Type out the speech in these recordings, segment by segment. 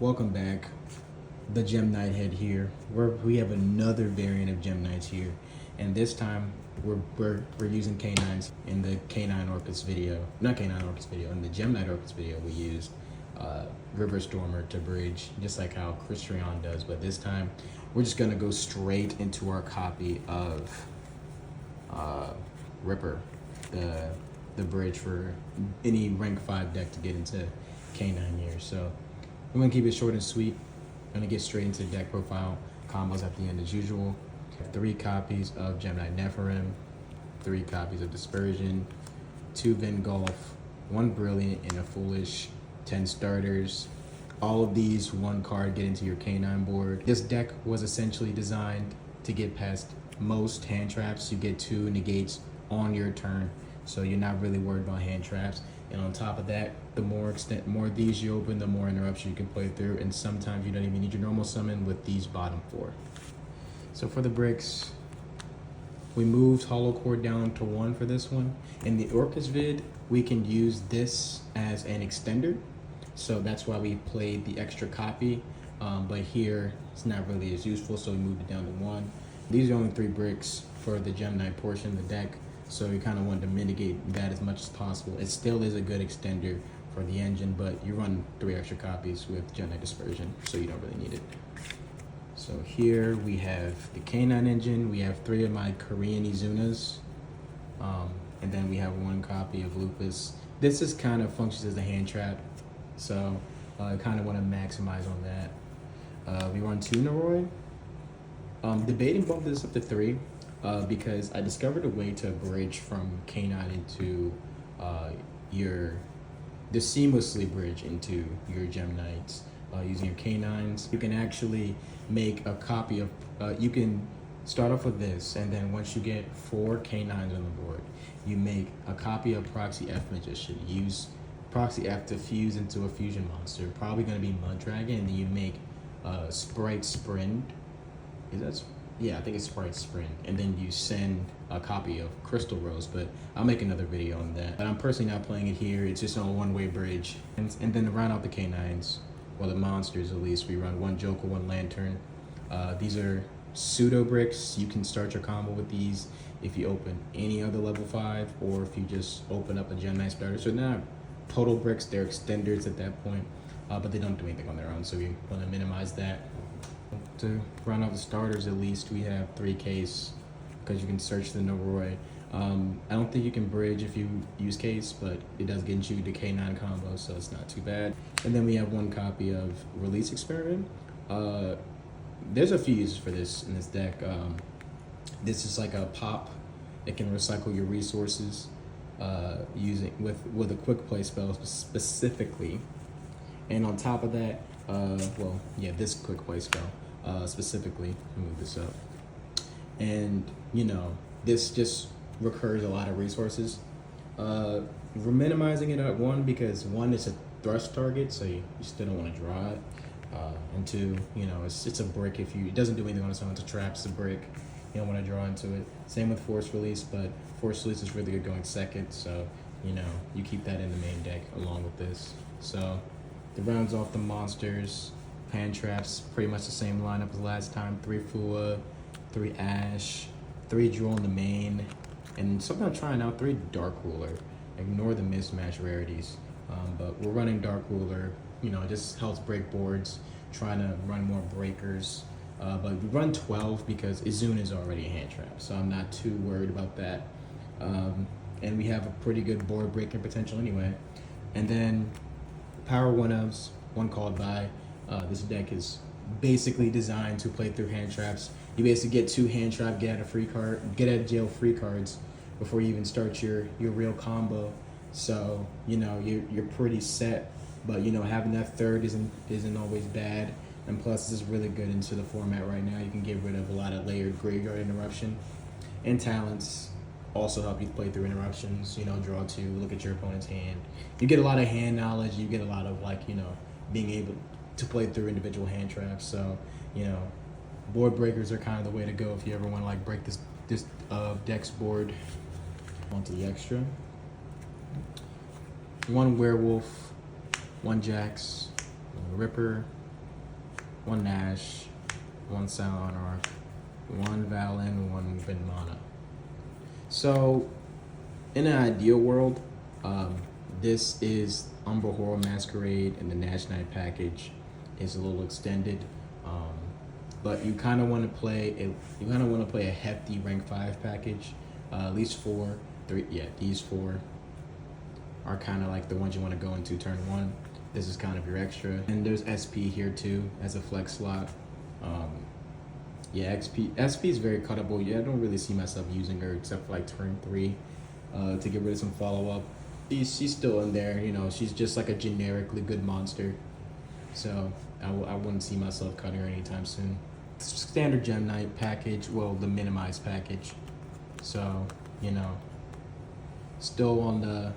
Welcome back. The Gem Knight head here. We have another variant of Gem Knights here, and this time we're using K9s in the K9 Orcus video. Not K9 Orcus video. In the Gem Knight Orcus video, we used River Stormer to bridge, just like how Christian does. But this time, we're just gonna go straight into our copy of Ripper, the bridge for any rank 5 deck to get into K9 here. So I'm gonna keep it short and sweet. I'm gonna get straight into the deck profile, combos at the end as usual. 3 copies of Gem Knight Nephirim, 3 copies of Dispersion, 2 Vengulf, 1 Brilliant, and a Foolish, 10 starters. All of these 1 card get into your K9 board. This deck was essentially designed to get past most hand traps. You get 2 negates on your turn, so you're not really worried about hand traps. And on top of that, the more of these you open, the more interruption you can play through, and sometimes you don't even need your normal summon with these bottom 4. So for the bricks, we moved Hollow Core down to 1 for this one. In the Orcus vid, we can use this as an extender, so that's why we played the extra copy, but here it's not really as useful, so we moved it down to 1. These are only 3 bricks for the Gem Knight portion of the deck, so we kind of wanted to mitigate that as much as possible. It still is a good extender for the engine, but you run 3 extra copies with Gem Knight Dispersion, so you don't really need it. So here we have the K9 engine. We have 3 of my Korean Izunas, and then we have 1 copy of Lupus. This is kind of functions as a hand trap, so I kind of want to maximize on that. We run 2 Noroi. Debating bump this up to 3. Because I discovered a way to bridge from K9 into seamlessly bridge into your Gem Knights using your K9s. You can actually make a copy of, you can start off with this, and then once you get 4 K9s on the board, you make a copy of Proxy F Magician. Use Proxy F to fuse into a fusion monster, probably going to be Mud Dragon, and then you make Sprite Sprint. Yeah, I think it's Sprite Sprint, and then you send a copy of Crystal Rose, but I'll make another video on that. But I'm personally not playing it here. It's just on a 1-way bridge. And then to round out the K9s, well, the monsters at least, we run 1 Joker, 1 Lantern. These are pseudo bricks. You can start your combo with these if you open any other level 5, or if you just open up a Gem Knight starter. So they're not total bricks, they're extenders at that point, but they don't do anything on their own, so we want to minimize that. To run out the starters, at least we have 3 case, because you can search the Noroi. I don't think you can bridge if you use case, but it does get you the K9 combo, so it's not too bad. And then we have 1 copy of Release Experiment. There's a few uses for this in this deck. This is like a pop. It can recycle your resources using with a quick play spell specifically. And on top of that, this quick play spell specifically. Let me move this up. And this just recurs a lot of resources. We're minimizing it at 1 because 1 is a thrust target, so you still don't want to draw it. And 2, it's a brick. It doesn't do anything on its own. It's a trap. It's a brick. You don't want to draw into it. Same with Force Release, but Force Release is really good going second, so you keep that in the main deck along with this. So it rounds off the monsters. Hand traps, pretty much the same lineup as last time. 3 Fua, 3 Ash, 3 Jewel in the main, and something I'm trying out, 3 Dark Ruler. Ignore the mismatch rarities, but we're running Dark Ruler. It just helps break boards, trying to run more breakers. But we run 12 because Izuna is already a hand trap, so I'm not too worried about that. And we have a pretty good board breaking potential anyway. And then Power 1-ofs, 1 called by. This deck is basically designed to play through hand traps. You basically get 2 hand trap, get out of jail free cards before you even start your real combo. So you're pretty set. But having that third isn't always bad. And plus, this is really good into the format right now. You can get rid of a lot of layered graveyard interruption, and talents also help you play through interruptions. Draw 2, look at your opponent's hand. You get a lot of hand knowledge. You get a lot of being able to play through individual hand traps. So board breakers are kind of the way to go if you ever want to break this deck's board. Onto the extra. 1 Werewolf, 1 Jax, 1 Ripper, one Nash, one Silent Arc, one Valen, one Vinmana. So, in an ideal world, this is Umbra Horror Masquerade, and the Nash Knight package is a little extended. But you kind of want to play a hefty rank 5 package. At least 4, 3. Yeah, these 4 are kind of like the ones you want to go into turn 1. This is kind of your extra. And there's SP here too as a flex slot. Yeah, SP is very cuttable. Yeah, I don't really see myself using her except for like turn 3 to get rid of some follow up. She's still in there, you know. She's just like a generically good monster. So I wouldn't see myself cutting her anytime soon. Standard Gem Knight package, well, the minimized package. So, you know, still on the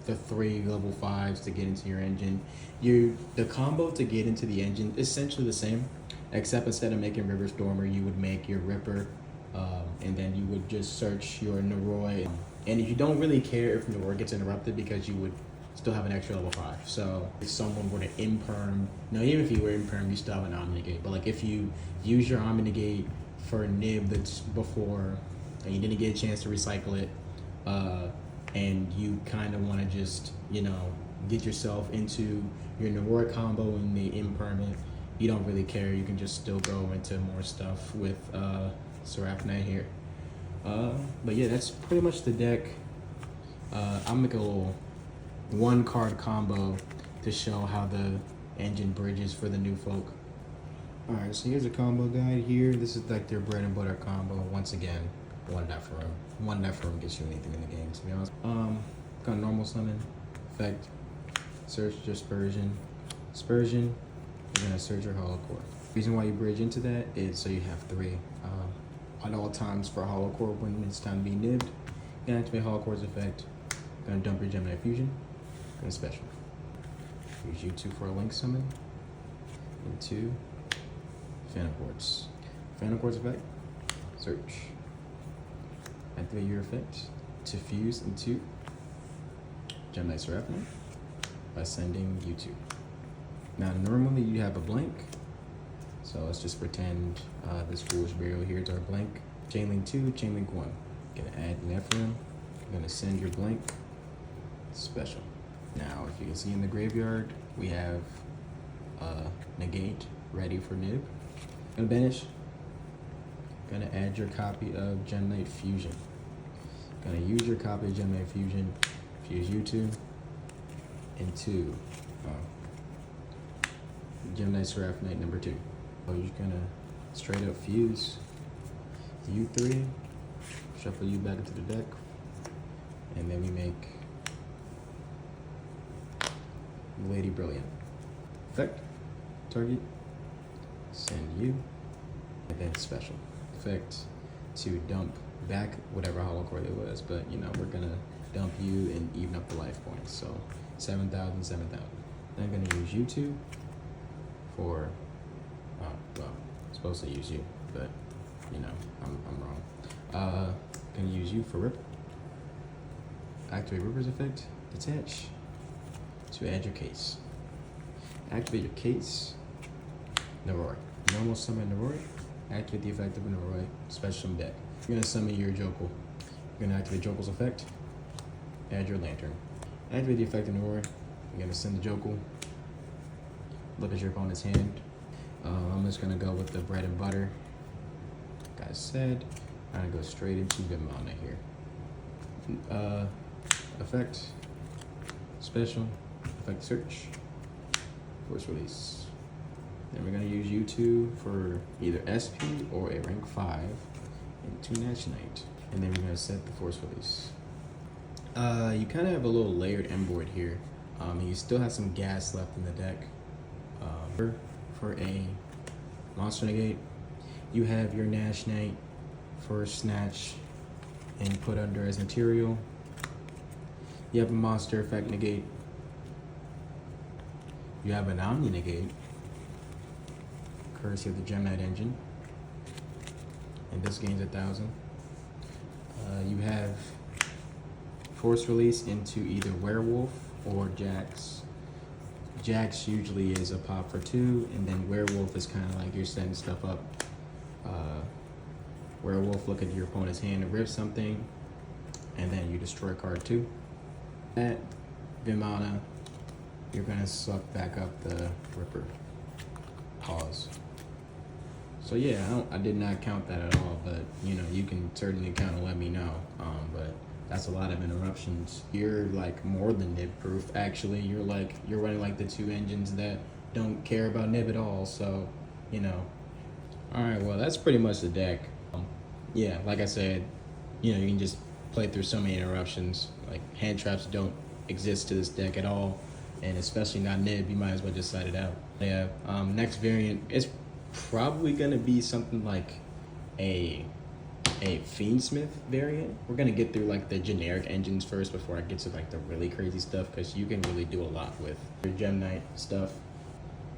3 level 5s to get into your engine. The combo to get into the engine is essentially the same, except instead of making River Stormer, you would make your Ripper, and then you would just search your Noroi. And if you don't really care if Noroi gets interrupted, because you would still have an extra level 5. So if someone were to imperm, no, even if you were imperm, you still have an Omnigate. But like if you use your Omnigate for a nib that's before, and you didn't get a chance to recycle it, and you kind of want to just, you know, get yourself into your Noroi combo and the imperm, you don't really care. You can just still go into more stuff with Seraph Knight here. But yeah, that's pretty much the deck. I'll make a little 1-card combo to show how the engine bridges for the new folk. Alright, so here's a combo guide here. This is like their bread and butter combo. Once again, 1 Nephilim. 1 Nephilim gets you anything in the game, to be honest. Got normal summon, effect, search dispersion. Dispersion, you're gonna search your hollow core. Reason why you bridge into that is so you have 3. At all times for hollow core, when it's time to be nibbed, you're gonna activate hollow core's effect. Gonna dump your Gemini Fusion. Gonna special. Use U2 for a link summon. Into Phantom Quartz. Phantom Quartz effect. Search. Activate your effect to fuse into Gemini Seraph Knight by sending U2. Now normally you have a blank, so let's just pretend this Foolish Burial here is our blank. Chainlink 2, Chainlink 1. Gonna add Nephilim. Gonna send your blank. Special. Now, if you can see in the graveyard, we have Negate ready for nib. Gonna banish. Gonna add your copy of Gem Knight Fusion. Gonna use your copy of Gem Knight Fusion. Fuse U2 into Gem Knight Seraph Knight number 2. So you're gonna straight up fuse U3, shuffle you back into the deck, and then we make Lady Brilliant. Effect, target, send you, and then special. Effect to dump back whatever hollow core it was, but you know, we're gonna dump you and even up the life points. So 7,000, 7,000. Then I'm gonna use U2 for, well, I'm supposed to use you, but you know, I'm wrong. Gonna use you for Ripper. Activate Ripper's effect, detach, to add your case. Activate your case, Noroi. Normal summon Noroi, activate the effect of a Noroi, special deck. You're gonna summon your Jokul. You're gonna activate Jokul's effect, add your Lantern. Activate the effect of Noroi, you're gonna send the Jokul, look at your opponent's hand. I'm just gonna go with the bread and butter. Like I said, I'm gonna go straight into Vinmana here. Effect, special, effect search, force release. Then we're gonna use U2 for either SP or a rank 5 into Nash Knight. And then we're gonna set the force release. You kind of have a little layered M board here. You still have some gas left in the deck. For a monster negate, you have your Nash Knight for snatch and put under as material. You have a monster effect negate. You have an Omni negate, courtesy of the Gem Knight engine, and this gains 1,000. You have force release into either Werewolf or Jax. Jax usually is a pop for 2, and then Werewolf is kind of like you're setting stuff up. Werewolf, look at your opponent's hand and rip something, and then you destroy card 2. That Vimana, you're gonna suck back up the Ripper. Pause. So yeah, I did not count that at all, but you know, you can certainly count and let me know. But that's a lot of interruptions. You're like more than nib proof. Actually, you're running like the 2 engines that don't care about nib at all. So, you know. All right, well that's pretty much the deck. Yeah, like I said, you know, you can just play through so many interruptions. Like hand traps don't exist to this deck at all, and especially not nib. You might as well just side it out. Yeah. Next variant is probably gonna be something like a Fiendsmith variant. We're gonna get through like the generic engines first before I get to like the really crazy stuff, because you can really do a lot with your Gem Knight stuff.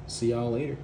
See y'all later.